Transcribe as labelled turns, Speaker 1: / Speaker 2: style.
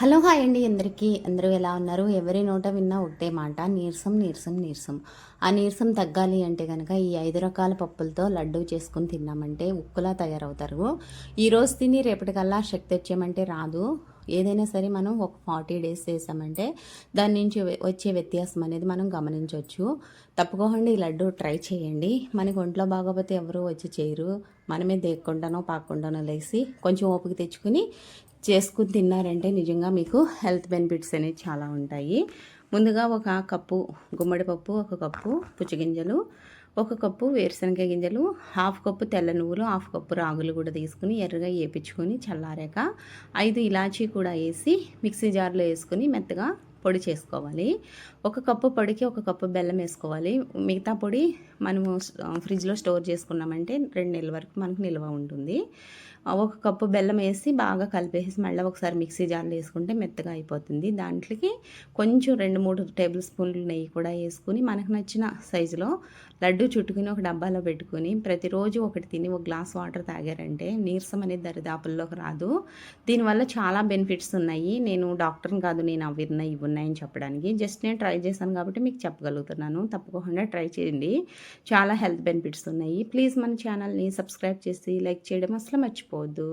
Speaker 1: Hello hi అండి అందరికీ. అందరూ ఎలా ఉన్నారు? ఎవరి నోట విన్నా ఒకటే మాట, నీరసం నీరసం నీరసం. ఆ నీరసం తగ్గాలి అంటే కనుక ఈ 5 రకాల పప్పులతో లడ్డూ చేసుకుని తిన్నామంటే ఉక్కులా తయారవుతారు. ఈరోజు తిని రేపటికల్లా శక్తి వచ్చేయమంటే రాదు. ఏదైనా సరే మనం ఒక 40 డేస్ చేసామంటే దాని నుంచి వచ్చే వ్యత్యాసం అనేది మనం గమనించవచ్చు. తప్పకుండా ఈ లడ్డు ట్రై చేయండి. మనకి ఒంట్లో బాగోపోతే ఎవరు వచ్చి చేయరు. మనమే దేక్కుండానో పాక్కుండానో లేసి కొంచెం ఓపిక తెచ్చుకుని చేసుకుని తిన్నారంటే నిజంగా మీకు హెల్త్ బెనిఫిట్స్ అనేవి చాలా ఉంటాయి. ముందుగా ఒక కప్పు గుమ్మడి పప్పు, ఒక కప్పు పుచ్చగింజలు, ఒక కప్పు వేరుశనగ గింజలు, హాఫ్ కప్పు తెల్ల నువ్వులు, హాఫ్ కప్పు రాగులు కూడా తీసుకుని ఎర్రగా వేపించుకొని చల్లారాక 5 ఇలాచీ కూడా వేసి మిక్సీ జార్లో వేసుకుని మెత్తగా పొడి చేసుకోవాలి. ఒక కప్పు పొడికి ఒక కప్పు బెల్లం వేసుకోవాలి. మిగతా పొడి మనము ఫ్రిడ్జ్లో స్టోర్ చేసుకున్నామంటే 2 నెలల వరకు మనకు నిల్వ ఉంటుంది. ఒక కప్పు బెల్లం వేసి బాగా కలిపేసి మళ్ళీ ఒకసారి మిక్సీ జార్లో వేసుకుంటే మెత్తగా అయిపోతుంది. దాంట్లోకి కొంచెం 2-3 టేబుల్ స్పూన్లు నెయ్యి కూడా వేసుకుని మనకు నచ్చిన సైజులో లడ్డు చుట్టుకుని ఒక డబ్బాలో పెట్టుకుని ప్రతిరోజు ఒకటి తిని ఒక గ్లాస్ వాటర్ తాగారంటే నీరసం అనేది దరిదాపుల్లోకి రాదు. దీనివల్ల చాలా బెనిఫిట్స్ ఉన్నాయి. నేను డాక్టర్ని కాదు, నేను అవి ఉన్నాయి ఇవి ఉన్నాయని చెప్పడానికి. జస్ట్ నేను ట్రై చేశాను కాబట్టి మీకు చెప్పగలుగుతున్నాను. తప్పకుండా ట్రై చేయండి. చాలా హెల్త్ బెనిఫిట్స్ ఉన్నాయి. ప్లీజ్ మన ఛానల్ని సబ్స్క్రైబ్ చేసి లైక్ చేయడం అసలు మర్చిపోవద్దు.